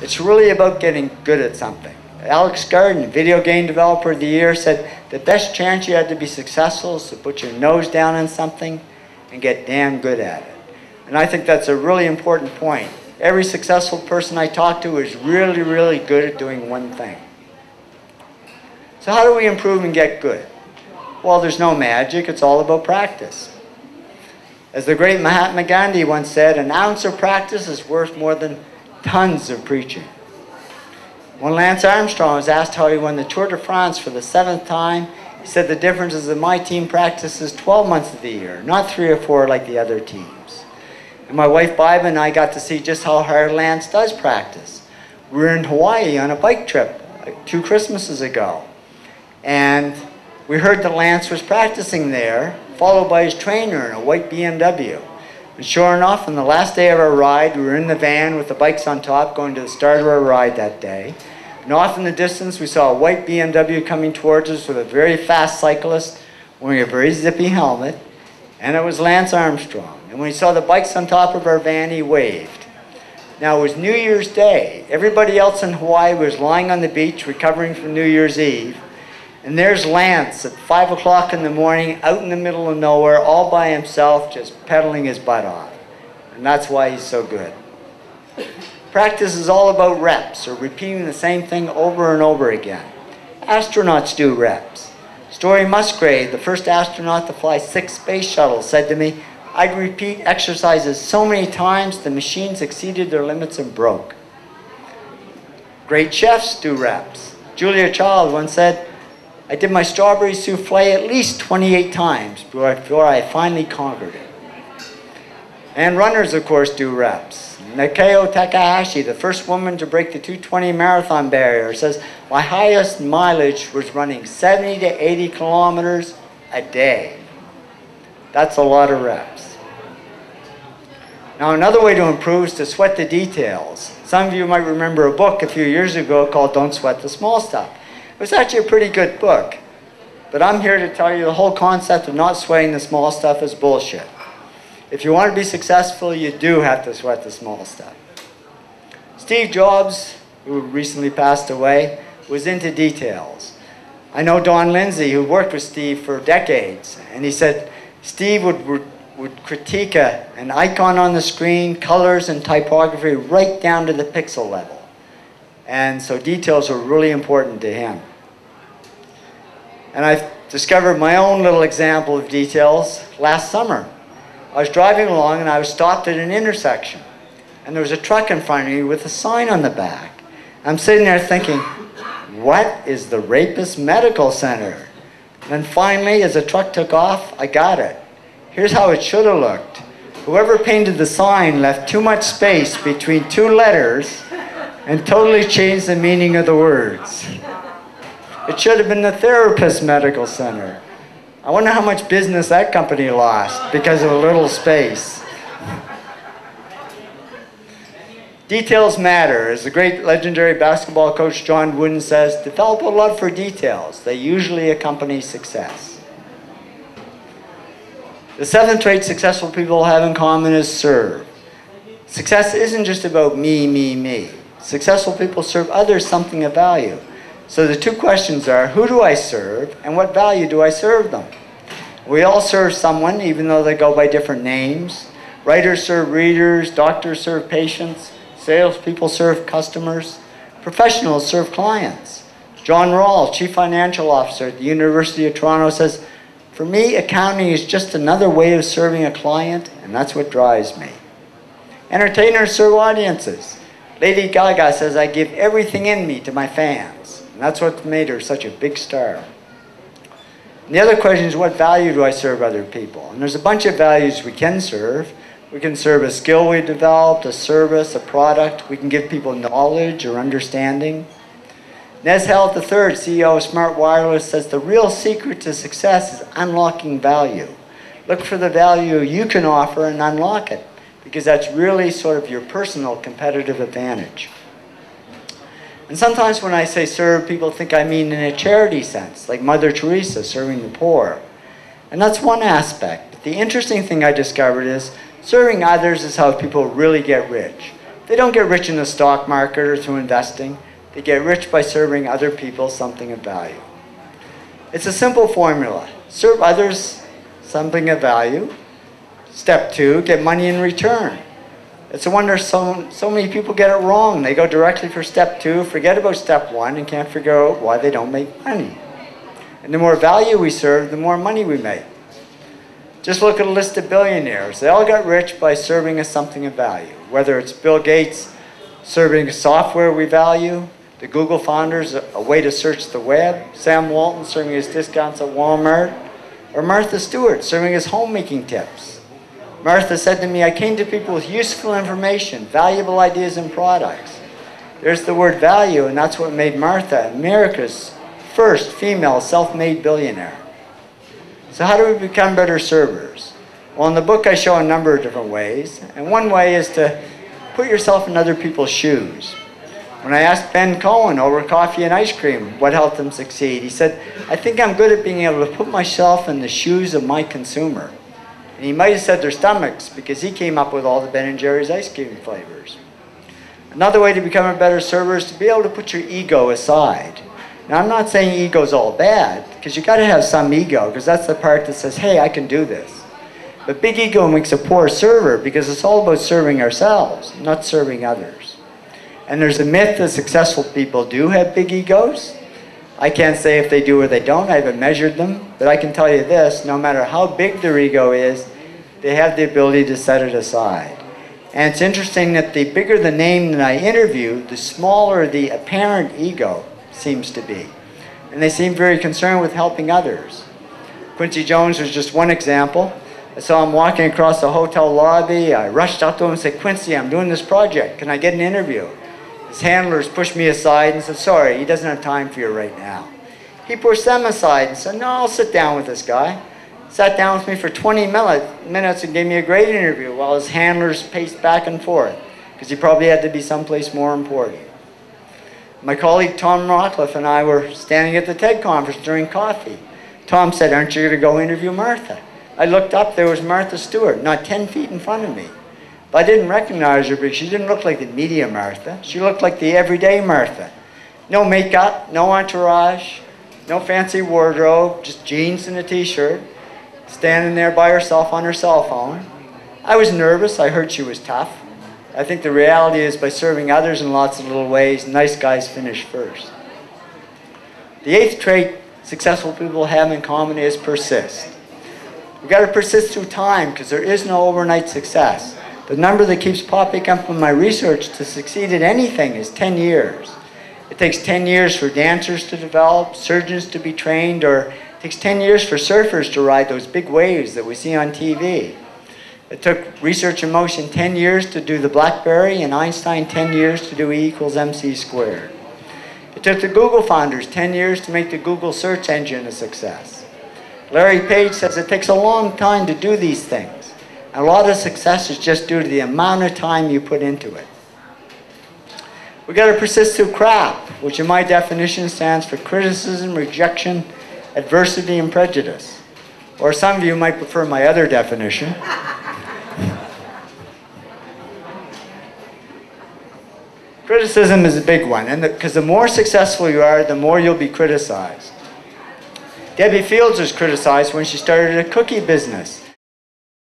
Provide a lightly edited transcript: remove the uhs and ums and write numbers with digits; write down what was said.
It's really about getting good at something. Alex Garden, Video Game Developer of the Year, said the best chance you had to be successful is to put your nose down on something and get damn good at it. And I think that's a really important point. Every successful person I talk to is really, really good at doing one thing. So how do we improve and get good? Well, there's no magic. It's all about practice. As the great Mahatma Gandhi once said, an ounce of practice is worth more than tons of preaching. When Lance Armstrong was asked how he won the Tour de France for the 7th time, he said the difference is that my team practices 12 months of the year, not 3 or 4 like the other teams. And my wife Biba and I got to see just how hard Lance does practice. We were in Hawaii on a bike trip 2 Christmases ago. And we heard that Lance was practicing there, followed by his trainer in a white BMW. And sure enough, on the last day of our ride, we were in the van with the bikes on top going to the start of our ride that day. And off in the distance, we saw a white BMW coming towards us with a very fast cyclist wearing a very zippy helmet. And it was Lance Armstrong. And when he saw the bikes on top of our van, he waved. Now, it was New Year's Day. Everybody else in Hawaii was lying on the beach recovering from New Year's Eve. And there's Lance at 5 o'clock in the morning, out in the middle of nowhere, all by himself, just pedaling his butt off. And that's why he's so good. Practice is all about reps, or repeating the same thing over and over again. Astronauts do reps. Story Musgrave, the first astronaut to fly 6 space shuttles, said to me, I'd repeat exercises so many times the machines exceeded their limits and broke. Great chefs do reps. Julia Child once said, I did my strawberry souffle at least 28 times before I finally conquered it. And runners, of course, do reps. Nakao Takahashi, the first woman to break the 2:20 marathon barrier, says, my highest mileage was running 70 to 80 kilometers a day. That's a lot of reps. Now, another way to improve is to sweat the details. Some of you might remember a book a few years ago called Don't Sweat the Small Stuff. It was actually a pretty good book. But I'm here to tell you the whole concept of not sweating the small stuff is bullshit. If you want to be successful, you do have to sweat the small stuff. Steve Jobs, who recently passed away, was into details. I know Don Lindsay, who worked with Steve for decades, and he said Steve would critique an icon on the screen, colors and typography right down to the pixel level. And so details were really important to him. And I've discovered my own little example of details last summer. I was driving along and I was stopped at an intersection. And there was a truck in front of me with a sign on the back. I'm sitting there thinking, what is the Rapist Medical Center? And then finally, as the truck took off, I got it. Here's how it should have looked. Whoever painted the sign left too much space between 2 letters and totally changed the meaning of the words. It should have been the Therapist Medical Center. I wonder how much business that company lost because of a little space. Details matter. As the great legendary basketball coach John Wooden says, develop a love for details. They usually accompany success. The 7th trait successful people have in common is serve. Success isn't just about me, me, me. Successful people serve others something of value. So the 2 questions are, who do I serve and what value do I serve them? We all serve someone, even though they go by different names. Writers serve readers, doctors serve patients, salespeople serve customers, professionals serve clients. John Rawls, Chief Financial Officer at the University of Toronto, says, for me, accounting is just another way of serving a client, and that's what drives me. Entertainers serve audiences. Lady Gaga says, I give everything in me to my fans. And that's what made her such a big star. And the other question is, what value do I serve other people? And there's a bunch of values we can serve. We can serve a skill we developed, a service, a product. We can give people knowledge or understanding. Nez Held III, CEO of Smart Wireless, says the real secret to success is unlocking value. Look for the value you can offer and unlock it, because that's really sort of your personal competitive advantage. And sometimes when I say serve, people think I mean in a charity sense, like Mother Teresa serving the poor. And that's one aspect. But the interesting thing I discovered is serving others is how people really get rich. They don't get rich in the stock market or through investing. They get rich by serving other people something of value. It's a simple formula. Serve others something of value. Step 2, get money in return. It's a wonder so many people get it wrong. They go directly for step 2, forget about step 1, and can't figure out why they don't make money. And the more value we serve, the more money we make. Just look at a list of billionaires. They all got rich by serving us something of value. Whether it's Bill Gates serving software we value, the Google founders a way to search the web, Sam Walton serving his discounts at Walmart, or Martha Stewart serving his homemaking tips. Martha said to me, I came to people with useful information, valuable ideas and products. There's the word value, and that's what made Martha America's first female self-made billionaire. So how do we become better servers? Well, in the book I show a number of different ways, and one way is to put yourself in other people's shoes. When I asked Ben Cohen over coffee and ice cream what helped him succeed, he said, I think I'm good at being able to put myself in the shoes of my consumer. And he might have said their stomachs because he came up with all the Ben & Jerry's ice cream flavors. Another way to become a better server is to be able to put your ego aside. Now, I'm not saying ego's all bad, because you've got to have some ego, because that's the part that says, hey, I can do this. But big ego makes a poor server, because it's all about serving ourselves, not serving others. And there's a myth that successful people do have big egos. I can't say if they do or they don't. I haven't measured them. But I can tell you this, no matter how big their ego is, they have the ability to set it aside. And it's interesting that the bigger the name that I interview, the smaller the apparent ego seems to be. And they seem very concerned with helping others. Quincy Jones was just one example. I saw him walking across the hotel lobby. I rushed up to him and said, Quincy, I'm doing this project. Can I get an interview? His handlers pushed me aside and said, sorry, he doesn't have time for you right now. He pushed them aside and said, no, I'll sit down with this guy. Sat down with me for 20 minutes and gave me a great interview while his handlers paced back and forth, because he probably had to be someplace more important. My colleague Tom Rockcliffe and I were standing at the TED conference during coffee. Tom said, aren't you going to go interview Martha? I looked up, there was Martha Stewart, not 10 feet in front of me. But I didn't recognize her because she didn't look like the media Martha. She looked like the everyday Martha. No makeup, no entourage, no fancy wardrobe, just jeans and a t-shirt, standing there by herself on her cell phone. I was nervous, I heard she was tough. I think the reality is by serving others in lots of little ways, nice guys finish first. The 8th trait successful people have in common is persist. We've got to persist through time because there is no overnight success. The number that keeps popping up in my research to succeed at anything is 10 years. It takes 10 years for dancers to develop, surgeons to be trained, or it takes 10 years for surfers to ride those big waves that we see on TV. It took research in motion 10 years to do the BlackBerry, and Einstein 10 years to do E equals MC squared. It took the Google founders 10 years to make the Google search engine a success. Larry Page says it takes a long time to do these things. A lot of success is just due to the amount of time you put into it. We've got to persist through crap, which in my definition stands for criticism, rejection, adversity, and prejudice. Or some of you might prefer my other definition. Criticism is a big one, and because the more successful you are, the more you'll be criticized. Debbie Fields was criticized when she started a cookie business.